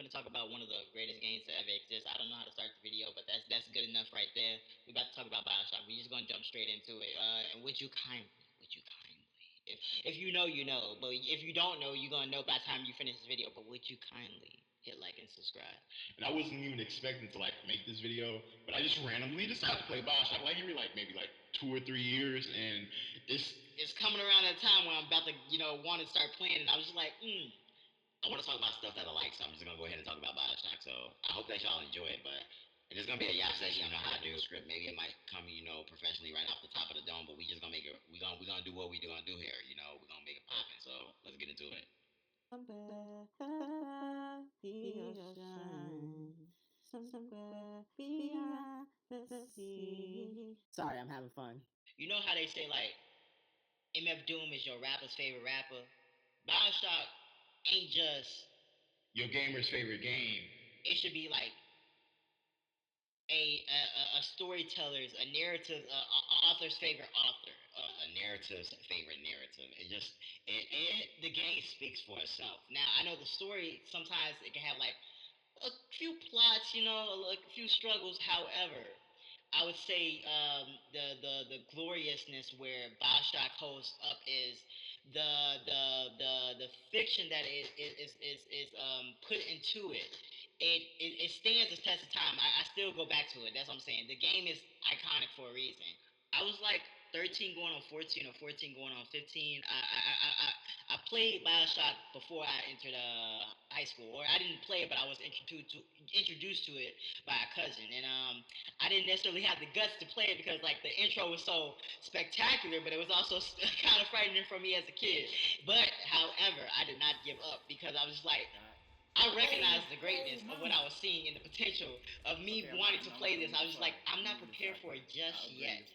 gonna talk about one of the greatest games to ever exist. I don't know how to start the video, but that's good enough right there. We about to talk about Bioshock. We just gonna jump straight into it. And would you kindly, if you know, you know, but if you don't know, you're gonna know by the time you finish this video. But would you kindly hit like and subscribe? And I wasn't even expecting to like make this video, but I just randomly decided to play Bioshock like every like maybe like 2 or 3 years, and It's coming around that time when I'm about to want to start playing, and I was just like, I want to talk about stuff that I like, so I'm just gonna go ahead and talk about Bioshock. So I hope that y'all enjoy it, but it's gonna be a yap session. You know how I do a script. Maybe it might come, professionally right off the top of the dome, but we just gonna make it. We gonna do what we gonna do here. We're gonna make it poppin'. So let's get into it. Somewhere beyond the shine, somewhere beyond the sea. Sorry, I'm having fun. You know how they say like MF Doom is your rapper's favorite rapper. Bioshock ain't just your gamer's favorite game. it should be like a storyteller's, a narrative, author's favorite author, a narrative's favorite narrative. The game speaks for itself. Now I know the story sometimes it can have like a few plots, a few struggles. However, I would say the gloriousness where Bioshock holds up is the fiction that is put into it. It stands the test of time. I still go back to it. That's what I'm saying. The game is iconic for a reason. I was like 13 going on 14 or 14 going on 15. I played Bioshock before I entered high school, or I didn't play it, but I was introduced to it by a cousin, and I didn't necessarily have the guts to play it because like the intro was so spectacular, but it was also kind of frightening for me as a kid. But however, I did not give up because I was just like, I recognized the greatness of what I was seeing and the potential of me wanting to play this. I was just like, I'm not prepared for it just yet.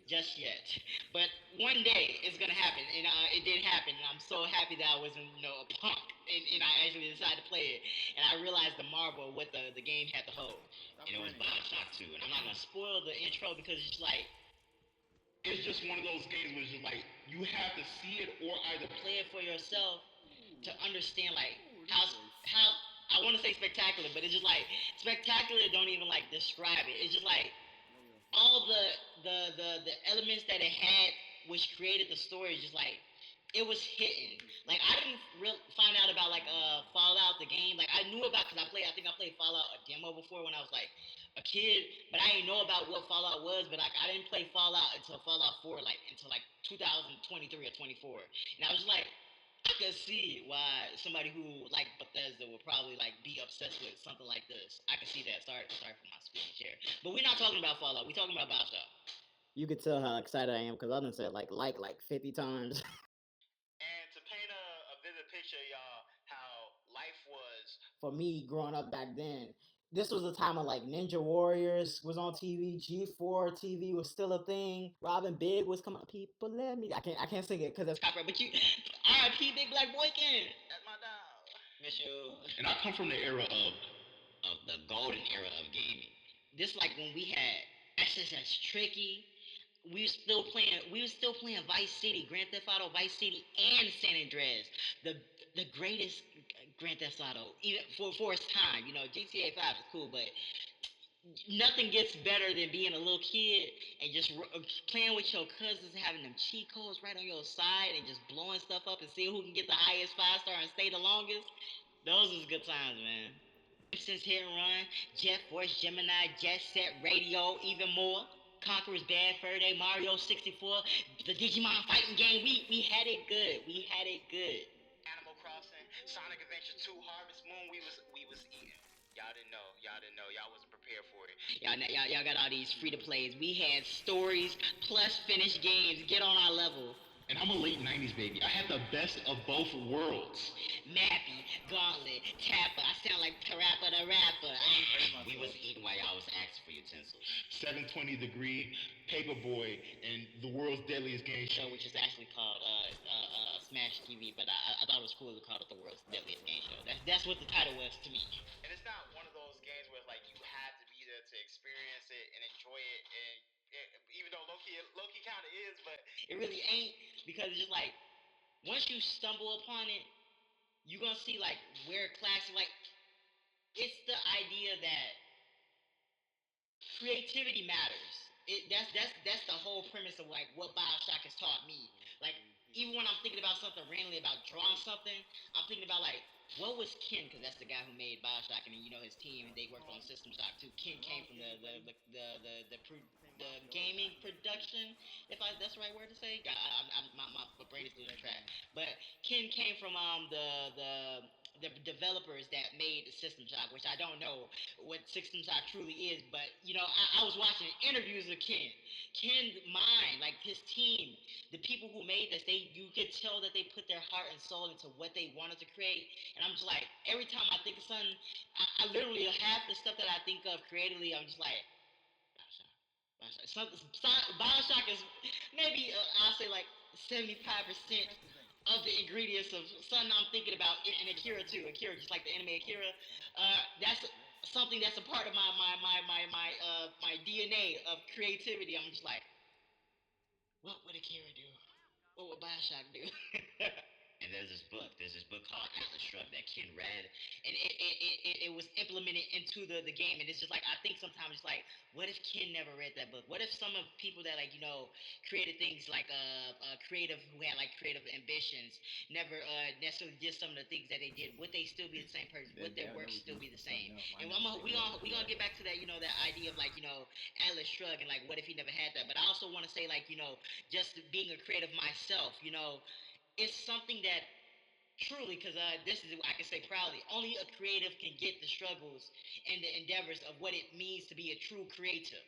Just yet. But one day it's going to happen. And it did happen. And I'm so happy that I wasn't, a punk. And I actually decided to play it. And I realized the marvel of what the game had to hold. And it was Bioshock 2. And I'm not going to spoil the intro because it's just like, it's just one of those games where it's just like you have to see it or either play it for yourself to understand like how I want to say spectacular, but it's just like spectacular don't even like describe it. It's just like all the elements that it had, which created the story, is just like it was hitting. Like I didn't find out about like Fallout the game. Like I knew about because I think I played Fallout a demo before when I was like a kid, but I didn't know about what Fallout was. But like I didn't play Fallout until Fallout 4, like until like 2023 or 24, and I was like. I could see why somebody who like Bethesda would probably like be obsessed with something like this. I could see that. Sorry for my speech here, but we're not talking about Fallout. We're talking about Bioshock. You could tell how excited I am because I done said like 50 times. And to paint a vivid picture, y'all, how life was. For me growing up back then, this was a time of like Ninja Warriors was on TV, G4 TV was still a thing. Robin Big was coming. People let me. I can't sing it because it's Copyright, but you, R.I.P. Big Black Boykin. That's my dog. Miss you. and I come from the era Of the golden era of gaming. This like when we had SSS Tricky. We were still playing Vice City, Grand Theft Auto Vice City, and San Andreas. The greatest Grand Theft Auto, even for its time. GTA 5 is cool, but nothing gets better than being a little kid and just playing with your cousins, having them cheat codes right on your side, and just blowing stuff up and seeing who can get the highest 5-star and stay the longest. Those was good times, man. Simpsons Hit and Run, Jet Force, Gemini, Jet Set, Radio, even more. Conqueror's Bad Fur Day, Mario 64, the Digimon fighting game. We had it good. We had it good. Animal Crossing, Sonic Adventure 2, Harvest Moon. We was eating. Y'all didn't know. Y'all didn't know. Y'all wasn't prepared for it. Y'all got all these free to plays. We had stories plus finished games. Get on our level. and I'm a late 90s baby. I had the best of both worlds. Mappy, Gauntlet, Tapper. I sound like Parappa the Rapper. We was eating while y'all was asking for utensils. 720 Degree, Paperboy, and the world's deadliest game show. Which is actually called Smash TV, but I thought it was cool to call it the world's deadliest game show. That's what the title was to me. And it's not one of those games where like you had to be there to experience it and enjoy it, and even though low-key kind of is, but it really ain't, because it's just like once you stumble upon it, you're gonna see like where classic, like it's the idea that creativity matters. That's the whole premise of like what Bioshock has taught me. Like even when I'm thinking about something randomly about drawing something, I'm thinking about like what was Ken, because that's the guy who made Bioshock, and you know his team, and they worked on System Shock too. Ken came from the gaming production, if that's the right word to say. My brain is losing track. But Ken came from the developers that made the System Shock, which I don't know what System Shock truly is, but you know, I was watching interviews of Ken. Ken's mind, like his team, the people who made this, you could tell that they put their heart and soul into what they wanted to create. And I'm just like, every time I think of something, I literally half the stuff that I think of creatively, I'm just like, Bioshock. Bioshock is maybe I'll say like 75% of the ingredients of something I'm thinking about in Akira too. Akira, just like the anime Akira, that's something that's a part of my DNA of creativity. I'm just like, what would Akira do? What would Bioshock do? And there's this book called Atlas Shrugged that Ken read, and it was implemented into the game. And it's just like I think sometimes it's like, what if Ken never read that book? What if some of people that like created things like creative who had like creative ambitions never necessarily did some of the things that they did? Would they still be the same person? Would their work still be the same? And we gonna get back to that that idea of like Atlas Shrugged and like what if he never had that? But I also want to say like just being a creative myself, it's something that truly, because this is I can say proudly, only a creative can get the struggles and the endeavors of what it means to be a true creative.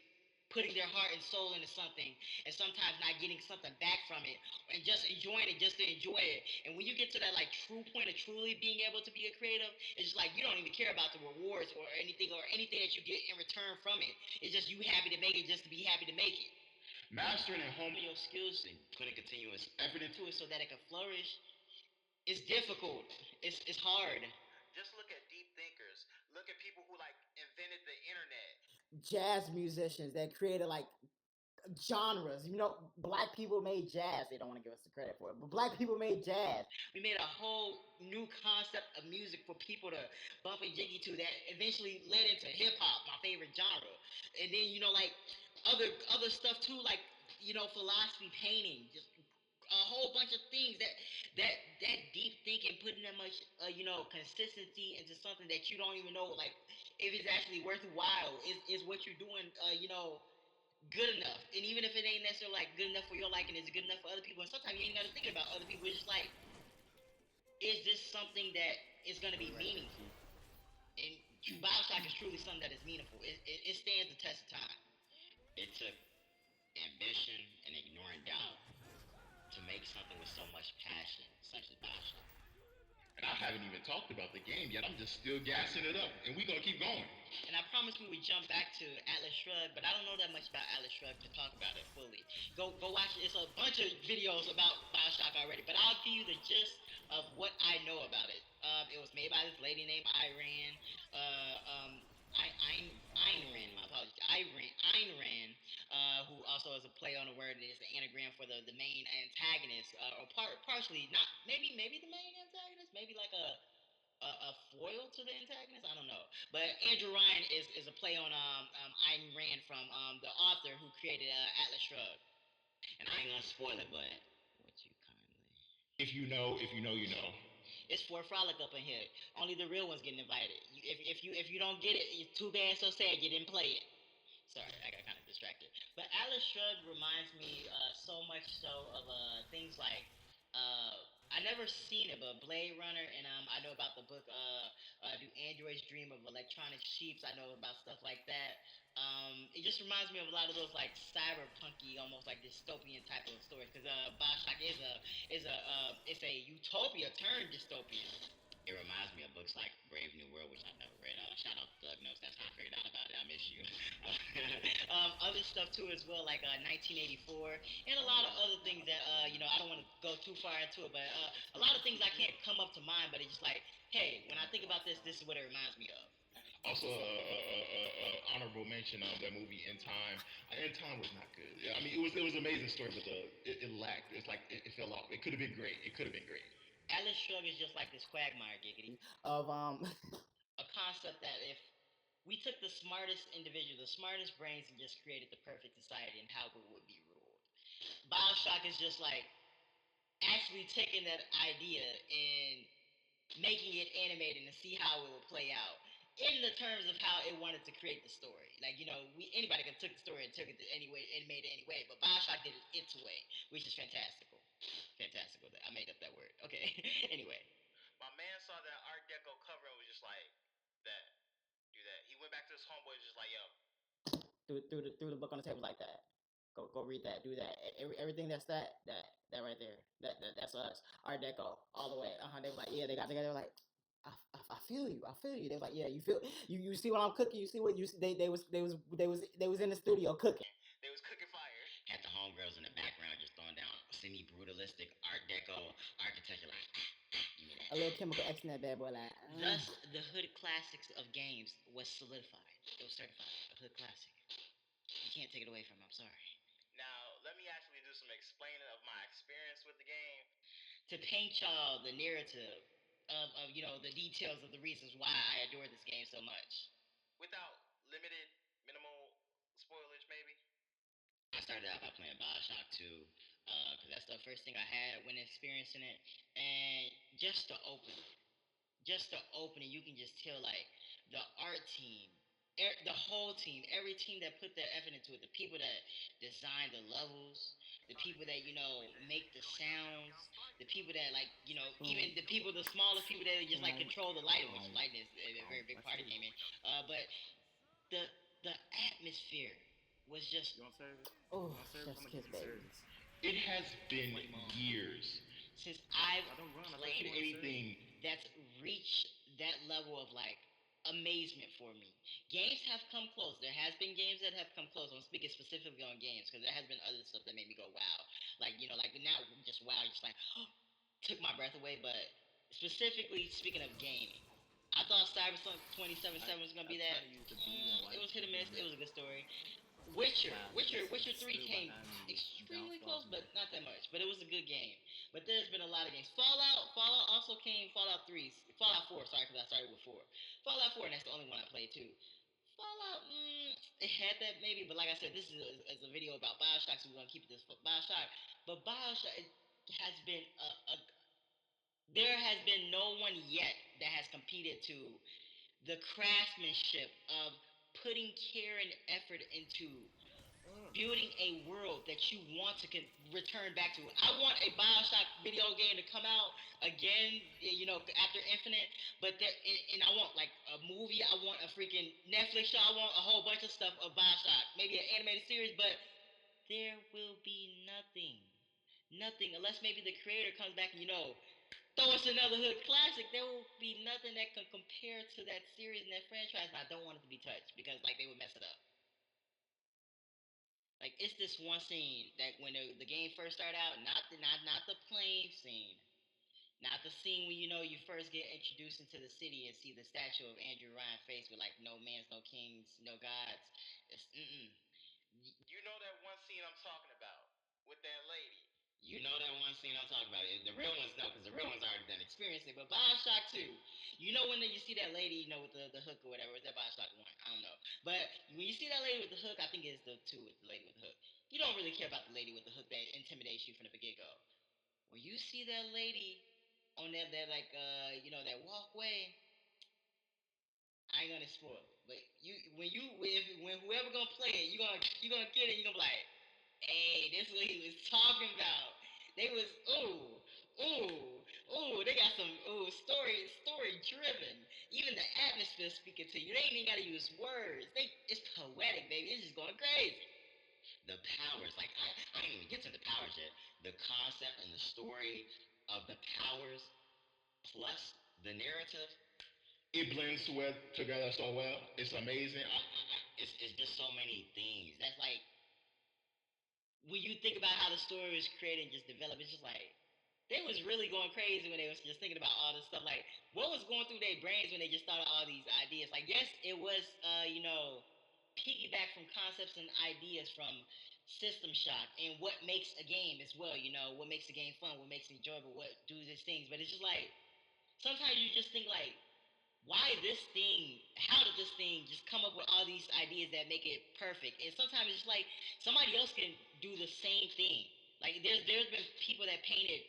Putting their heart and soul into something, and sometimes not getting something back from it, and just enjoying it just to enjoy it. And when you get to that like true point of truly being able to be a creative, it's just like you don't even care about the rewards or anything that you get in return from it. It's just you happy to make it just to be happy to make it. Mastering and home Your skills and putting continuous effort into it so that it can flourish. It's difficult. It's hard. Just look at deep thinkers. Look at people who like invented the internet. Jazz musicians that created like genres. Black people made jazz. They don't want to give us the credit for it, but black people made jazz. We made a whole new concept of music for people to bump and jiggy to that eventually led into hip hop, my favorite genre. And then like other stuff too, like philosophy, painting, just a whole bunch of things that deep thinking, putting that much consistency into something that you don't even know like if it's actually worthwhile is what you're doing good enough. And even if it ain't necessarily like good enough for your liking, is it good enough for other people? And sometimes you ain't got to think about other people. It's just like, is this something that is going to be meaningful? And Bioshock is truly something that is meaningful. It stands the test of time. It took ambition and ignoring doubt to make something with so much passion, such as Bioshock. and I haven't even talked about the game yet. I'm just still gassing it up, and we're gonna keep going. And I promised we would jump back to Atlas Shrugged, but I don't know that much about Atlas Shrugged to talk about it fully. Go watch it. It's a bunch of videos about Bioshock already, but I'll give you the gist of what I know about it. It was made by this lady named Iran. Ayn Rand, my apologies. Ayn Rand, who also is a play on the word. It is the anagram for the main antagonist, or partially not. Maybe the main antagonist. Maybe like a foil to the antagonist. I don't know, but Andrew Ryan is a play on Ayn Rand from the author who created Atlas Shrugged. And I ain't gonna spoil it, but would you kindly? If you know, you know. It's for frolic up in here. Only the real ones getting invited. If you don't get it, it's too bad, so sad you didn't play it. Sorry, I got kind of distracted. But Atlas Shrugged reminds me so much so of things like I never seen it, but Blade Runner, and I know about the book. Do Androids Dream of Electronic Sheeps? I know about stuff like that. It just reminds me of a lot of those like cyberpunky, almost like dystopian type of stories. Because Bioshock it's a utopia turned dystopian. It reminds me of books like Brave New World, which I've never read. Shout out to Thug Notes. That's how I figured out about it. I miss you. Other stuff too as well, like 1984, and a lot of other things that I don't want to go too far into it, but a lot of things I can't come up to mind. But it's just like, hey, when I think about this is what it reminds me of. Also, honorable mention of that movie In Time. In Time was not good. Yeah, I mean, it was an amazing story, but it lacked. It's like it fell off. It could have been great. It could have been great. Atlas Shrugged is just like this quagmire giggity of a concept that We took the smartest individual, the smartest brains, and just created the perfect society and how it would be ruled. Bioshock is just like actually taking that idea and making it animated and see how it will play out in the terms of how it wanted to create the story. Like, you know, we anybody could took the story and took it any way and made it any way, but Bioshock did it its way, which is fantastical. Fantastical. I made up that word. Okay. Anyway, My man saw that Art Deco cover and was just like, that, do that. He went back to his homeboy and was just like, yo. Threw the book on the table like that. Go read that. Do that. Everything that's that right there. That's us. Art Deco all the way. They were like, yeah. They got together. Like, I feel you. I feel you. They was like, yeah. You feel you see what I'm cooking. You see what you they was in the studio cooking. They was cooking fire. Had the homegirls in the background just throwing down semi brutalistic Art Deco architecture, like give me that. A little chemical X in that bad boy, like. Thus, the hood classics of games was solidified. It was certified a hood classic. You can't take it away from me. I'm sorry. Now, let me actually do some explaining of my experience with the game. To paint y'all the narrative of you know the details of the reasons why I adore this game so much. Without limited, minimal spoilage, maybe. I started out by playing Bioshock 2 because that's the first thing I had when experiencing it, and just the opening, you can just tell like the art team, the whole team, every team that put their effort into it, the people that design the levels, the people that you know make the sounds, the people that like you know even the people, the smallest people that just like control the lighting, which lighting is a very big part of gaming. But the the atmosphere was just Oh, chef's kiss, baby. It has been years since I've played played anything. that's reached that level of like amazement for me. Games have come close. There has been games that have come close. I'm speaking specifically on games because there has been other stuff that made me go wow. Like you know, like now just wow, just like took my breath away. But specifically speaking of gaming, I thought Cyberpunk 2077 was gonna be that. It was hit or miss. It was a good story. Witcher 3 came extremely close, but not that much. But it was a good game. But there's been a lot of games. Fallout also came. Fallout 3, Fallout 4. Sorry, because I started with 4. Fallout 4, and that's the only one I played too. Fallout, it had that maybe, but like I said, this is a video about Bioshock, so we're gonna keep it this Bioshock. But Bioshock it has been there has been no one yet that has competed to the craftsmanship of putting care and effort into building a world that you want to return back to. I want a Bioshock video game to come out again, you know, after Infinite. But there, and I want like a movie. I want a freaking Netflix show. I want a whole bunch of stuff of Bioshock, maybe an animated series. But there will be nothing, nothing unless maybe the creator comes back and you know throw us another hood classic. There will be nothing that can compare to that series and that franchise. And I don't want it to be touched because like they would mess it up. Like it's this one scene that when the game first started out, not the plane scene, not the scene when you know you first get introduced into the city and see the statue of Andrew Ryan face with like no man's, no kings, no gods. It's You know that one scene I'm talking about with that lady. You know that one scene I'm talking about. The real ones know because the real ones already done experienced it. But Bioshock 2, you know when you see that lady, you know, with the hook or whatever. Is that Bioshock 1? I don't know. But when you see that lady with the hook, I think it's the 2 with the lady with the hook. You don't really care about the lady with the hook that intimidates you from the get go. When you see that lady on that like you know that walkway, I ain't gonna spoil it. But when whoever gonna play it, you gonna get it. You gonna be like, hey, this is what he was talking about. They was they got some story driven. Even the atmosphere speaking to you. They ain't even gotta use words. It's poetic, baby. It's just going crazy. The powers, like I didn't even get to the powers yet. The concept and the story of the powers plus the narrative. It blends together so well. It's amazing. It's just so many things. That's like when you think about how the story was created and just developed, it's just like they was really going crazy when they was just thinking about all this stuff. Like what was going through their brains when they just thought of all these ideas? Like yes, it was you know piggyback from concepts and ideas from System Shock and what makes a game as well. You know what makes a game fun, what makes it enjoyable, what do these things. But it's just like sometimes you just think like why this thing? How did this thing just come up with all these ideas that make it perfect? And sometimes it's just like somebody else can do the same thing. Like there's been people that painted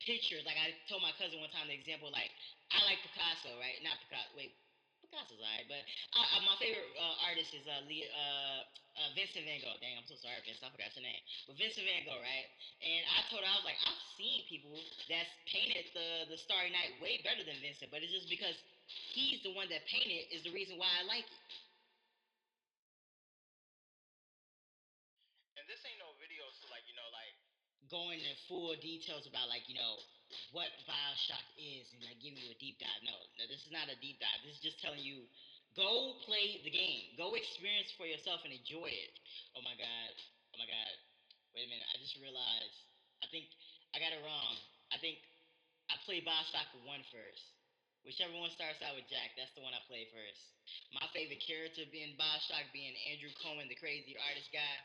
pictures. Like I told my cousin one time the example. Like I like Picasso, right? Not Picasso. Wait, Picasso's alright, but my favorite artist is Vincent Van Gogh. Dang, I'm so sorry, Vince. I forgot your name. But Vincent Van Gogh, right? And I told her I was like, I've seen people that's painted the Starry Night way better than Vincent, but it's just because he's the one that painted is the reason why I like it. And this ain't no video to like Going into full details about like what Bioshock is and like giving you a deep dive. No, this is not a deep dive. This is just telling you go play the game, go experience for yourself and enjoy it. Oh my god, oh my god. Wait a minute, I just realized. I think I got it wrong. I think I played Bioshock 1 first. Whichever one starts out with Jack, that's the one I played first. My favorite character being Bioshock being Andrew Cohen, the crazy artist guy.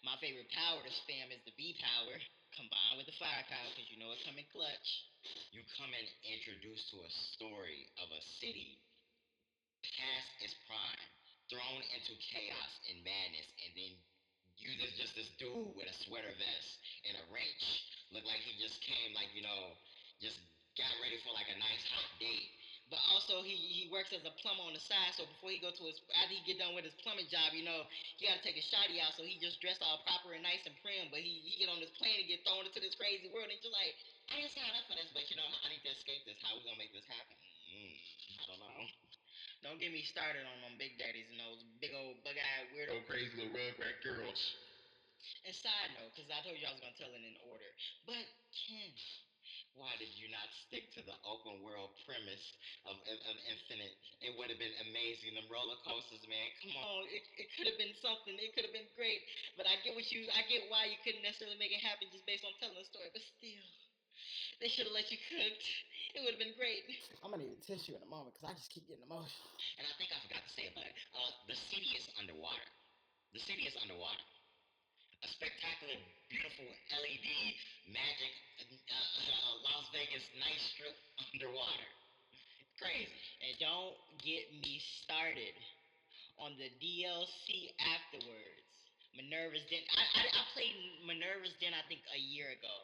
My favorite power to spam is the B power, combined with the firepower, because you know it come in clutch. You come in introduced to a story of a city past its prime, thrown into chaos and madness, and then you just this dude with a sweater vest and a wrench. Looked like he just came like, just got ready for like a nice hot date. But also he works as a plumber on the side, so before he go to his after he get done with his plumbing job, he gotta take a shotty out, so he just dressed all proper and nice and prim, but he get on this plane and get thrown into this crazy world and he's just like, I didn't sign up for this, but I need to escape this. How we gonna make this happen? I don't know. Don't get me started on them big daddies and those big old bug-eyed weirdo crazy little rugrat girls. and side note, because I told you I was gonna tell it in order. But Ken, why did you not stick to the open world premise of Infinite? It would have been amazing. Them roller coasters, man. Come on, it could have been something. It could have been great. But I get why you couldn't necessarily make it happen just based on telling the story. But still, they should have let you cook. It would have been great. I'm gonna need a tissue in a moment because I just keep getting emotional. And I think I forgot to say it, but the city is underwater. The city is underwater. A spectacular, beautiful LED magic Las Vegas night strip underwater. Crazy. And don't get me started on the DLC afterwards. Minerva's Den. I played Minerva's Den, I think, a year ago.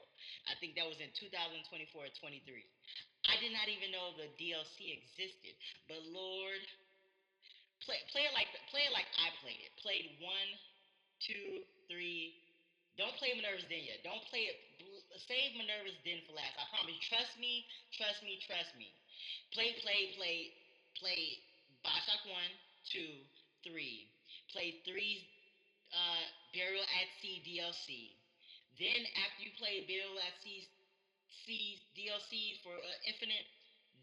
I think that was in 2024 or 23. I did not even know the DLC existed. But Lord, play it like I played it. Played 1, 2, 3. Don't play Minerva's Den yet. Don't play it. Save Minerva's Den for last. I promise. Trust me. Trust me. Trust me. Play. Bioshock 1, 2, 3. Play 3's Burial at Sea DLC. Then after you play Burial at Sea DLC for Infinite,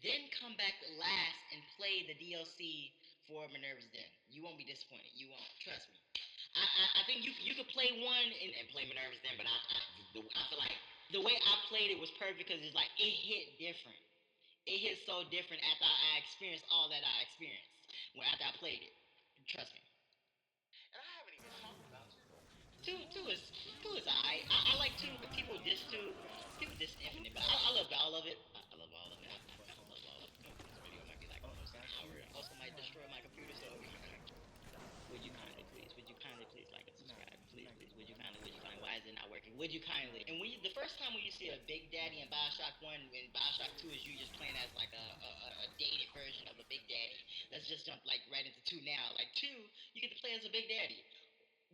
then come back last and play the DLC for Minerva's Den. You won't be disappointed. You won't. Trust me. I think you could play one and play Minerva's Den, but I feel like the way I played it was perfect because it's like it hit different. It hit so different after I experienced all that I experienced when after I played it. Trust me. And I haven't even talked about two. Two is alright. I like two, but people diss Infinite, but I love all of it. I love all of it. I love all of it. This video might be like Oh, almost an got hour. you. It also might destroy my computer, so would you kindly please? Would you kindly please like and subscribe? Please, please. Would you kindly? Would you kindly? Why is it not working? Would you kindly? And the first time when you see a Big Daddy in Bioshock 1 and Bioshock 2 is you just playing as like a dated version of a Big Daddy. Let's just jump like right into 2 now. Like 2, you get to play as a Big Daddy.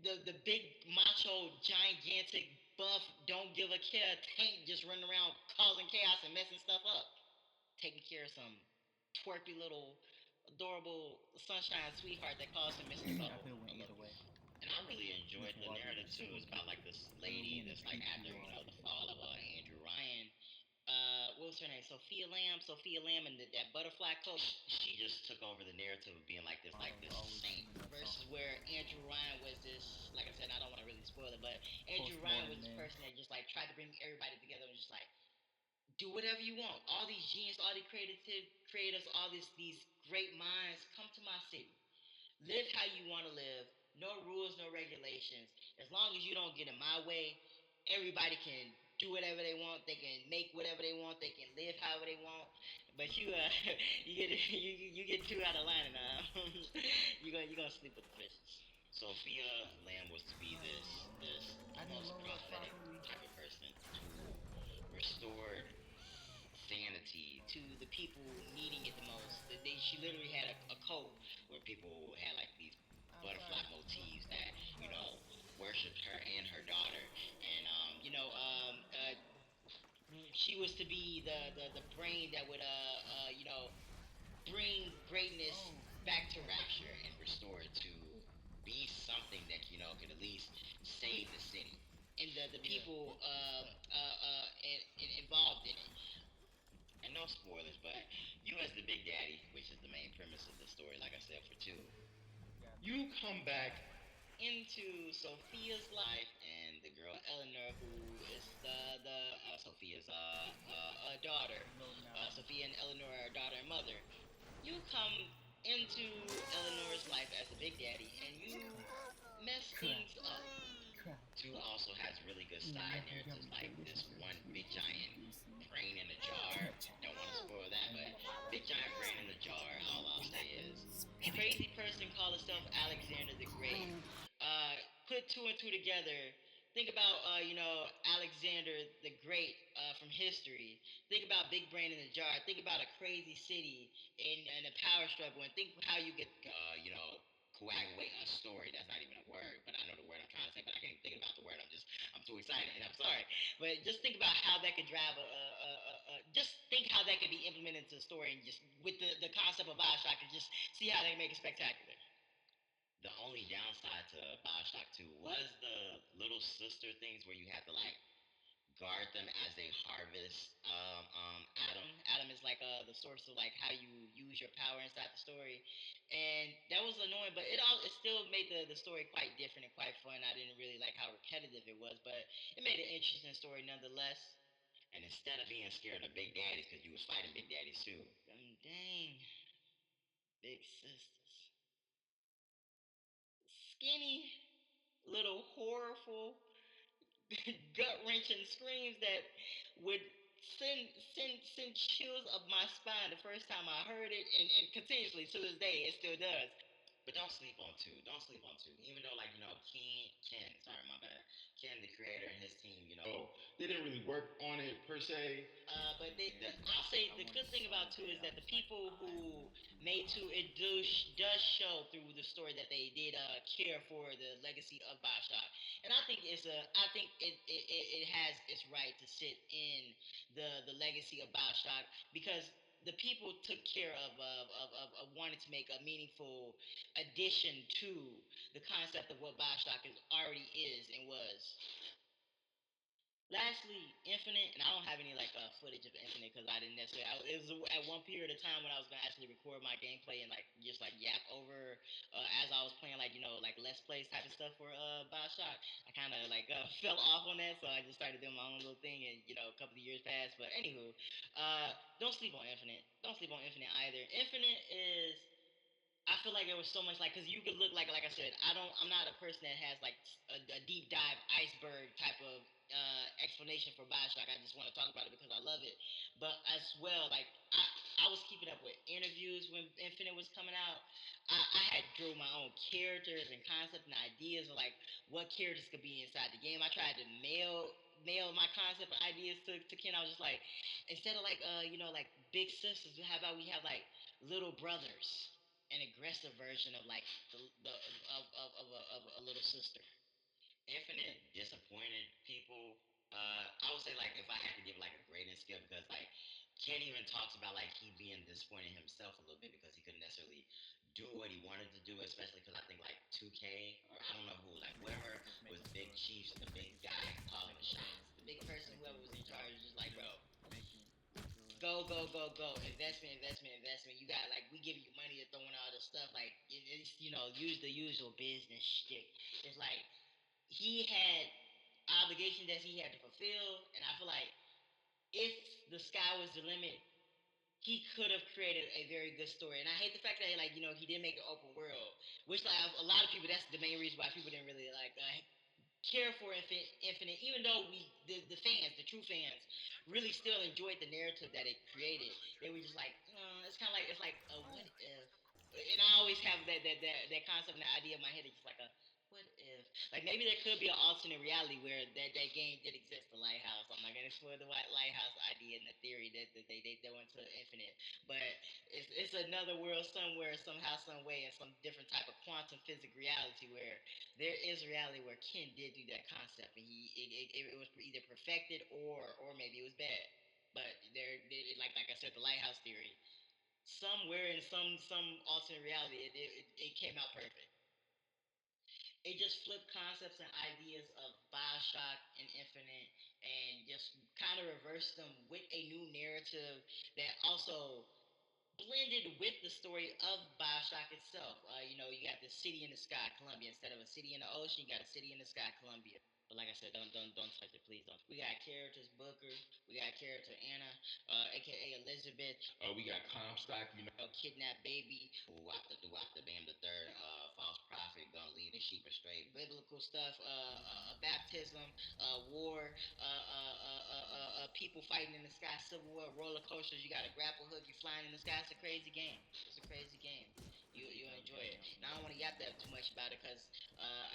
The big macho gigantic buff don't give a care tank just running around causing chaos and messing stuff up, taking care of some twerpy little adorable sunshine sweetheart that caused some Mr. I Bubble. could have went I love either it. way. And I really enjoyed Which the water narrative is too. It's about like this lady that's like after the fall of Andrew Ryan. What was her name? Sophia Lamb. Sophia Lamb and that butterfly coat. She just took over the narrative of being like this saint. Versus where Andrew Ryan was this, like I said, I don't want to really spoil it, but Andrew Ryan was this person that just like tried to bring everybody together and just like do whatever you want. All these genius, all these creators, all these great minds, come to my city. Live how you want to live. No rules, no regulations. As long as you don't get in my way, everybody can do whatever they want. They can make whatever they want. They can live however they want. But you you get you get too out of line, and you gonna sleep with the fishes. Sophia Lamb was to be this almost prophetic type of person who restored sanity to the people needing it the most. She literally had a cult where people had like these butterfly motifs that worshipped her and her daughter, and she was to be the brain that would bring greatness back to Rapture and restore it to be something that could at least save the city and the people involved in it. And no spoilers, but you as the Big Daddy, which is the main premise of the story, like I said for two, you come back into Sophia's life and the girl Eleanor, who is the Sophia's daughter. Sophia and Eleanor are daughter and mother. You come into Eleanor's life as the Big Daddy, and you mess things up. Two also has really good side narratives, like this one big giant brain in a jar. Don't want to spoil that, but big giant brain in the jar. All I'll say is crazy person called himself Alexander the Great. Uh, Put two and two together. Think about Alexander the Great from history. Think about big brain in the jar. Think about a crazy city and a power struggle, and think how you could coagulate a story. That's not even a word, but I know the word I'm trying to say, but I can't even think about the word. I'm too excited, and I'm sorry. But just think about how that could drive just think how that could be implemented into the story, and just with the concept of Bioshock, and just see how they make it spectacular. The only downside to Bioshock 2 was the little sister things where you have to like guard them as they harvest Adam. Adam is like the source of like how you use your power inside the story, and that was annoying. But it still made the story quite different and quite fun. I didn't really like how repetitive it was, but it made an interesting story nonetheless. And instead of being scared of big daddies, because you was fighting big daddies too, dang big sisters, skinny little horrible gut wrenching screams that would send chills up my spine the first time I heard it, and continuously to this day it still does. But don't sleep on two. Don't sleep on two. Even though, like, Ken, sorry, my bad. Ken, the creator, and his team, They didn't really work on it per se. I'll say the good thing about two is that the people who made two, does show through the story that they did care for the legacy of Bioshock, and I think it has its right to sit in the legacy of Bioshock because the people took care of wanting to make a meaningful addition to the concept of what Bioshock already is and was. Lastly, Infinite, and I don't have any like footage of Infinite because I didn't necessarily. It was at one period of time when I was gonna actually record my gameplay and like just like yap over as I was playing like like let's plays type of stuff for Bioshock. I kind of like fell off on that, so I just started doing my own little thing, and a couple of years passed. But anywho, don't sleep on Infinite. Don't sleep on Infinite either. Infinite is I feel like there was so much like because you could look like I said I'm not a person that has like a deep dive iceberg type of explanation for Bioshock. I just want to talk about it because I love it, but as well like I was keeping up with interviews when Infinite was coming out. I had drew my own characters and concepts and ideas of like what characters could be inside the game. I tried to mail my concept and ideas to Ken. I was just like instead of like like big sisters, how about we have like little brothers, an aggressive version of like the of a little sister. Infinite disappointed people. I would say like if I had to give like a grading scale because like Ken even talks about like he being disappointed himself a little bit because he couldn't necessarily do what he wanted to do, especially because I think like 2K or I don't know who like whoever was the big chiefs, the big guy calling the shots, the big person, whoever was in charge, was just like bro, go, go, go, go. Investment, investment, investment. You got like we give you money to throw in all this stuff. Like it's use the usual business shtick. It's like he had obligations that he had to fulfill, and I feel like if the sky was the limit, he could have created a very good story. And I hate the fact that like he didn't make it open world, which like a lot of people that's the main reason why people didn't really like care for Infinite, even though the fans, the true fans, really still enjoyed the narrative that it created. They were just like, it's kind of like it's like a what if, and I always have that concept and the idea in my head. It's just like a what if, like maybe there could be an alternate reality where that game did exist, the lighthouse. I'm not gonna spoil the lighthouse idea and the theory that they went to infinite, but it's another world somewhere, somehow, some way, in some different type of quantum physics reality where there is a reality where Ken did do that concept, and it was either perfected or maybe it was bad. But like I said, the lighthouse theory. Somewhere in some alternate reality, it came out perfect. It just flipped concepts and ideas of Bioshock and Infinite, and just kind of reversed them with a new narrative that also blended with the story of Bioshock itself. You got the city in the sky, Columbia. Instead of a city in the ocean, you got a city in the sky, Columbia. But like I said, don't touch it, please don't. We got characters Booker, we got character Anna, aka Elizabeth. We got Comstock, you know. Kidnapped baby, who after Bam the third, false prophet, gonna lead the sheep astray. Biblical stuff, baptism, war, people fighting in the sky, civil war, roller coasters. You got a grapple hook, you flying in the sky. It's a crazy game. It's a crazy game. You enjoy it. Now I don't want to yap that too much about it because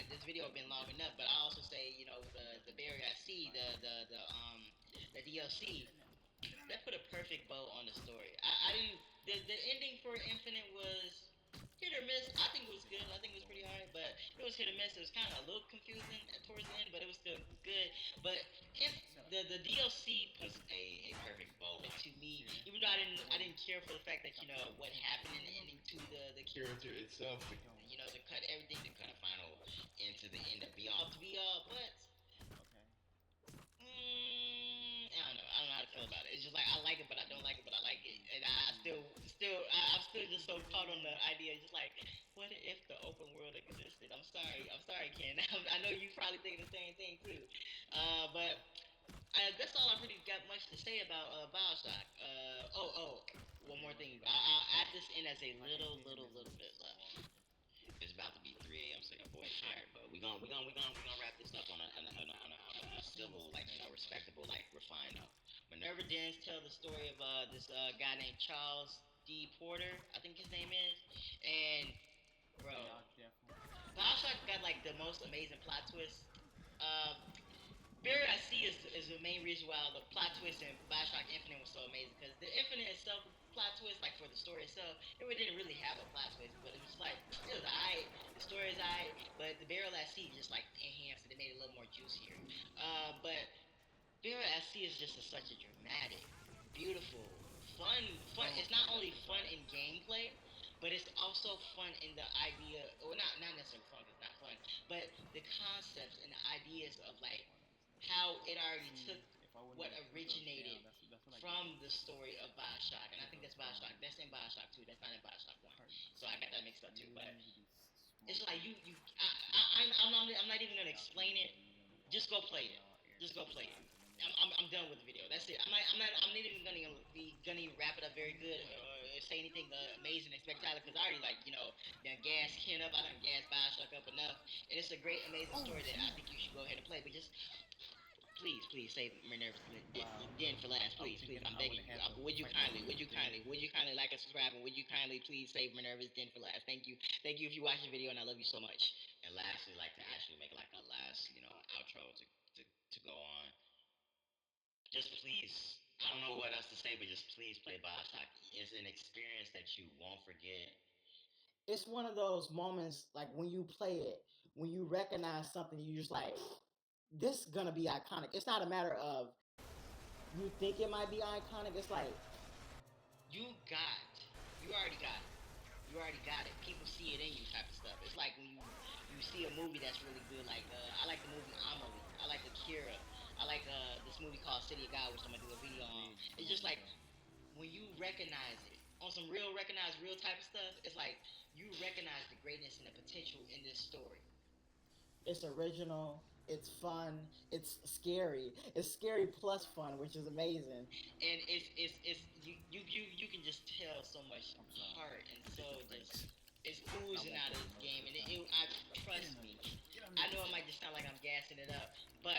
this video has been long enough. But I also say, the Barry I see, the DLC, that put a perfect bow on the story. I didn't. The ending for Infinite was hit or miss. I think it was good. I think it was pretty alright, but it was hit or miss. It was kind of a little confusing towards the end, but it was still good. But the DLC puts a perfect bow to me. Even though I didn't care for the fact that what happened in the ending to the Character itself. to cut everything, to cut a final into the end of be all to be all, but I don't know how to feel about it. It's just like I like it, but I don't like it, but I like it, and I'm still just so caught on the idea. Just like, what if the open world existed? I'm sorry, Ken. I know you probably thinking the same thing too, but that's all I really got much to say about Bioshock. One more thing. I'll add this in as a little bit left. It's about to be 3 a.m. So your boy's tired, but we gonna wrap this up on a civil, like respectable, like refined note. Minerva Dens tell the story of this guy named Charles D. Porter, I think his name is, and bro, Bioshock got like the most amazing plot twist. Uh, Barry I see is the main reason why the plot twist in Bioshock Infinite was so amazing, because the Infinite itself plot twist, like for the story itself, it didn't really have a plot twist, but it was like it was alright. The story is alright, but the Barrel at Sea just like enhanced it. It made it a little more juicier. But Barrel at Sea is just such a dramatic, beautiful, fun. It's not only fun in gameplay, but it's also fun in the idea, or not necessarily fun. It's not fun, but the concepts and the ideas of like how it already took what originated from the story of Bioshock, and I think that's Bioshock. That's in Bioshock 2. That's not in Bioshock 1. So I got that mixed up too. But it's like I'm not even gonna explain it. Just go play it. Just go play it. I'm done with the video. That's it. I'm not even gonna even wrap it up very good or say anything amazing and spectacular, because I already done gas Ken up. I done gas Bioshock up enough, and it's a great amazing story that I think you should go ahead and play. But just please save Minerva's Den for last. Please, I'm begging you. Would you kindly like and subscribe, and would you kindly please save Minerva's Den for last? Thank you if you watch the video, and I love you so much. And lastly, like to actually make like a last, outro to go on. Just please, I don't know what else to say, but just please play Bioshock. It's an experience that you won't forget. It's one of those moments like when you play it, when you recognize something, you just like, this is gonna be iconic. It's not a matter of you think it might be iconic. It's like you got, you already got it. You already got it. People see it in you, type of stuff. It's like when you see a movie that's really good. Like I like the movie Amelie. I like Akira. I like this movie called City of God, which I'm gonna do a video on. It's just like when you recognize it on some real recognized real type of stuff. It's like you recognize the greatness and the potential in this story. it's original, it's fun, it's scary. It's scary plus fun, which is amazing. And it's you can just tell so much heart and soul just it's oozing out of this game, and I trust me. I know it might just sound like I'm gassing it up, but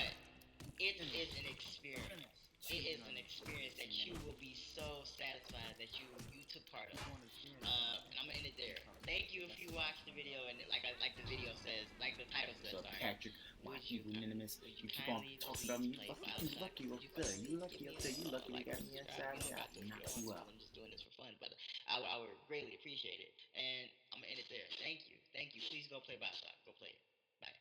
it is an experience. It is an experience that you will be so satisfied that you took part of. And I'm gonna end it there. Thank you if you watched the video and like the video says, like the title says. So Sorry. Patrick, why Would you unanimous? would You you keep on kindly talking about please me. play You Bioshock? lucky Would up you there. You kindly give lucky me up there. You lucky to like get and me subscribe? inside You know, out. about two or three Knock other you ones out. because I'm just doing this for fun. But I would greatly appreciate it. And I'm gonna end it there. Thank you. Thank you. Please go play Bioshock. Go play it. Bye.